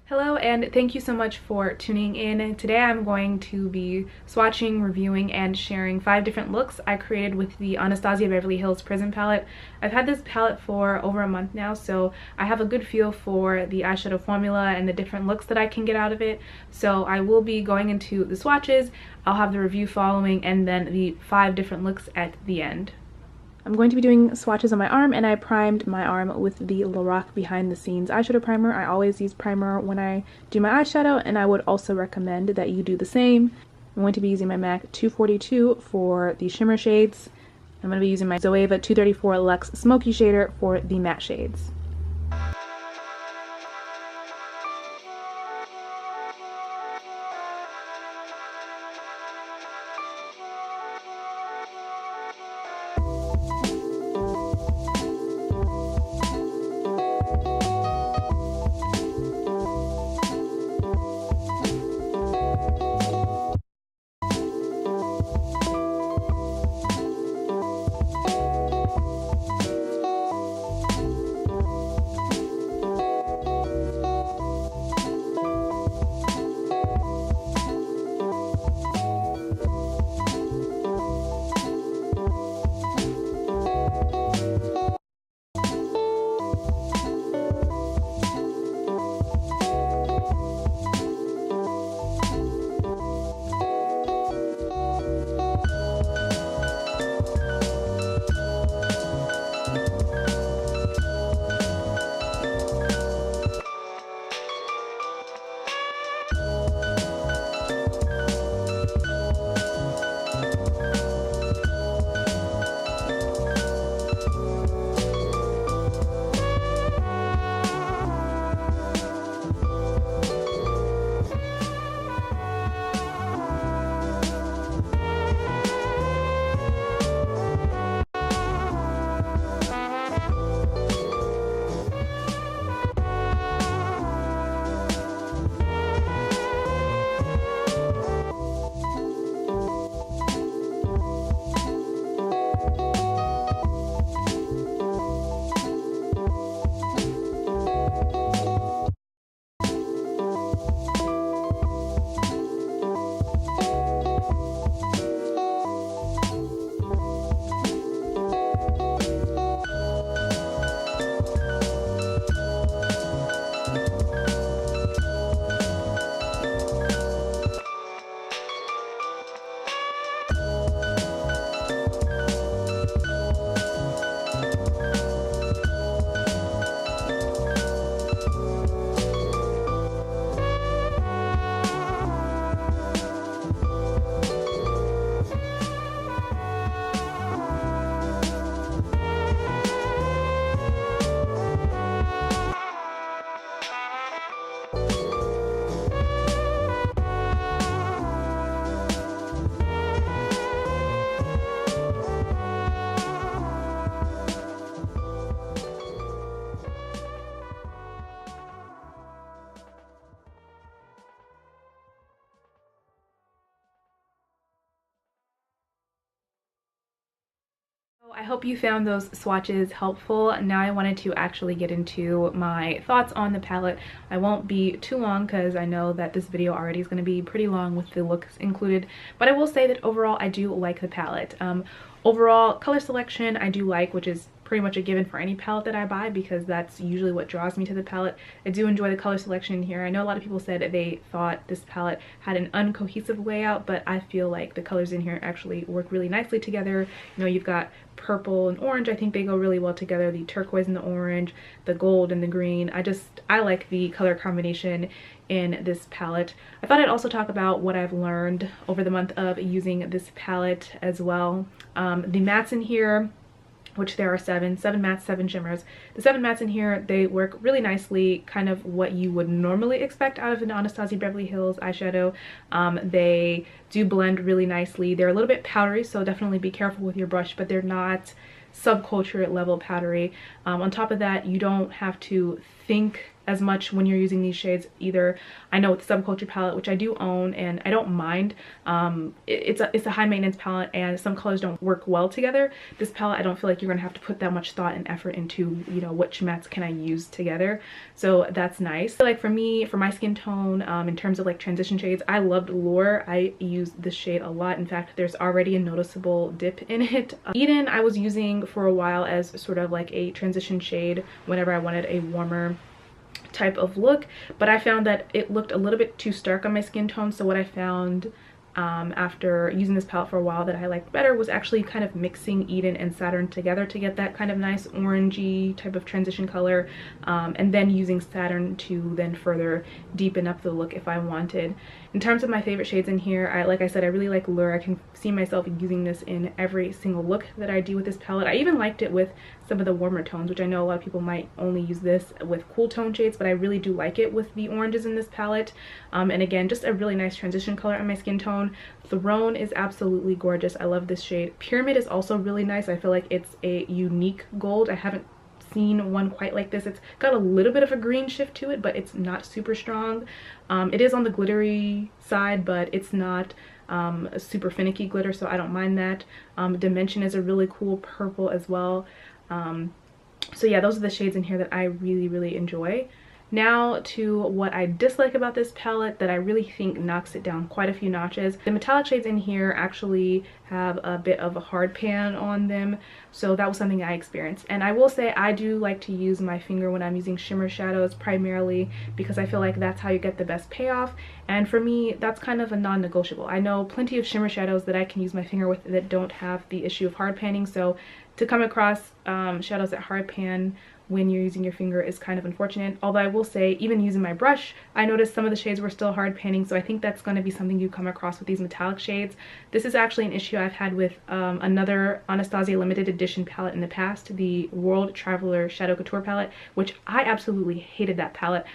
Hello and thank you so much for tuning in. Today I'm going to be swatching, reviewing, and sharing 5 different looks I created with the Anastasia Beverly Hills Prism palette. I've had this palette for over a month now, so I have a good feel for the eyeshadow formula and the different looks that I can get out of it. So I will be going into the swatches, I'll have the review following, and then the 5 different looks at the end. I'm going to be doing swatches on my arm, and I primed my arm with the Lorac Behind the Scenes eyeshadow primer. I always use primer when I do my eyeshadow, and I would also recommend that you do the same. I'm going to be using my MAC 242 for the shimmer shades. I'm going to be using my Zoeva 234 Luxe Smoky Shader for the matte shades. I hope you found those swatches helpful. Now I wanted to actually get into my thoughts on the palette. I won't be too long because I know that this video already is going to be pretty long with the looks included, but I will say that overall I do like the palette. Overall color selection I do like, which is pretty much a given for any palette that I buy because that's usually what draws me to the palette. I do enjoy the color selection here. I know a lot of people said they thought this palette had an uncohesive layout, but I feel like the colors in here actually work really nicely together. You know, you've got purple and orange. I think they go really well together. The turquoise and the orange, the gold and the green. I like the color combination in this palette. I thought I'd also talk about what I've learned over the month of using this palette as well. The mattes in here, which there are seven mattes, 7 shimmers. The 7 mattes in here, they work really nicely, kind of what you would normally expect out of an Anastasia Beverly Hills eyeshadow. They do blend really nicely. They're a little bit powdery, so definitely be careful with your brush, but they're not subculture level powdery. On top of that, you don't have to think as much when you're using these shades either. I know with the Subculture palette, which I do own and I don't mind, it's a high maintenance palette and some colors don't work well together. This palette, I don't feel like you're gonna have to put that much thought and effort into, you know, which mattes can I use together. So that's nice. Like for me, for my skin tone, in terms of like transition shades, I loved Lure. I use this shade a lot. In fact, there's already a noticeable dip in it. Eden I was using for a while as sort of like a transition shade whenever I wanted a warmer type of look, but I found that it looked a little bit too stark on my skin tone. So what I found after using this palette for a while that I liked better was actually kind of mixing Eden and Saturn together to get that kind of nice orangey type of transition color, and then using Saturn to then further deepen up the look if I wanted. In terms of my favorite shades in here, like I said, I really like Lure. I can see myself using this in every single look that I do with this palette. I even liked it with some of the warmer tones, which I know a lot of people might only use this with cool tone shades, but I really do like it with the oranges in this palette. And again, just a really nice transition color on my skin tone. Throne is absolutely gorgeous. I love this shade. Pyramid is also really nice. I feel like it's a unique gold. I haven't seen one quite like this. It's got a little bit of a green shift to it, but it's not super strong. It is on the glittery side, but it's not a super finicky glitter, so I don't mind that. Dimension is a really cool purple as well. So yeah, those are the shades in here that I really enjoy. Now to what I dislike about this palette that I really think knocks it down quite a few notches. The metallic shades in here actually have a bit of a hard pan on them, so that was something I experienced. And I will say I do like to use my finger when I'm using shimmer shadows, primarily because I feel like that's how you get the best payoff, and for me that's kind of a non-negotiable. I know plenty of shimmer shadows that I can use my finger with that don't have the issue of hard panning, so to come across shadows that hard pan when you're using your finger is kind of unfortunate. Although I will say, even using my brush, I noticed some of the shades were still hard panning, so I think that's going to be something you come across with these metallic shades. This is actually an issue I've had with another Anastasia limited edition palette in the past, the World Traveler Shadow Couture palette, which I absolutely hated that palette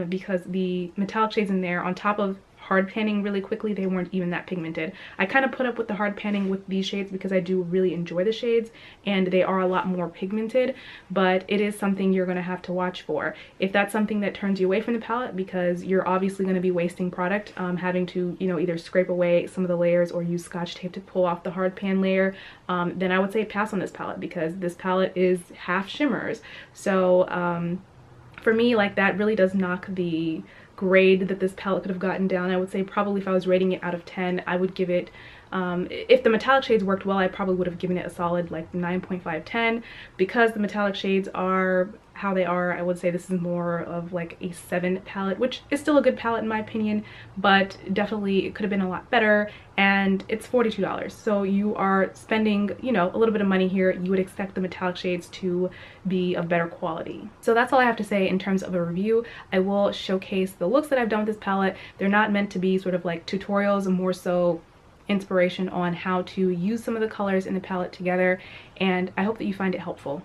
because the metallic shades in there, on top of hard panning really quickly, they weren't even that pigmented. I kind of put up with the hard panning with these shades because I do really enjoy the shades and they are a lot more pigmented, but it is something you're going to have to watch for. If that's something that turns you away from the palette because you're obviously going to be wasting product, having to, you know, either scrape away some of the layers or use Scotch tape to pull off the hard pan layer, then I would say pass on this palette because this palette is half shimmers. So for me, like, that really does knock the grade that this palette could have gotten down. I would say probably if I was rating it out of 10, I would give it, if the metallic shades worked well, I probably would have given it a solid like 9.5, 10. Because the metallic shades are how they are, I would say this is more of like a 7 palette, which is still a good palette in my opinion, but definitely it could have been a lot better, and it's $42. So you are spending, you know, a little bit of money here. You would expect the metallic shades to be of better quality. So that's all I have to say in terms of a review. I will showcase the looks that I've done with this palette. They're not meant to be sort of like tutorials, more so inspiration on how to use some of the colors in the palette together, and I hope that you find it helpful.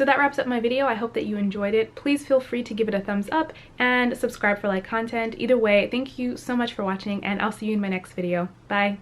So that wraps up my video. I hope that you enjoyed it. Please feel free to give it a thumbs up and subscribe for like content. Either way, thank you so much for watching, and I'll see you in my next video. Bye.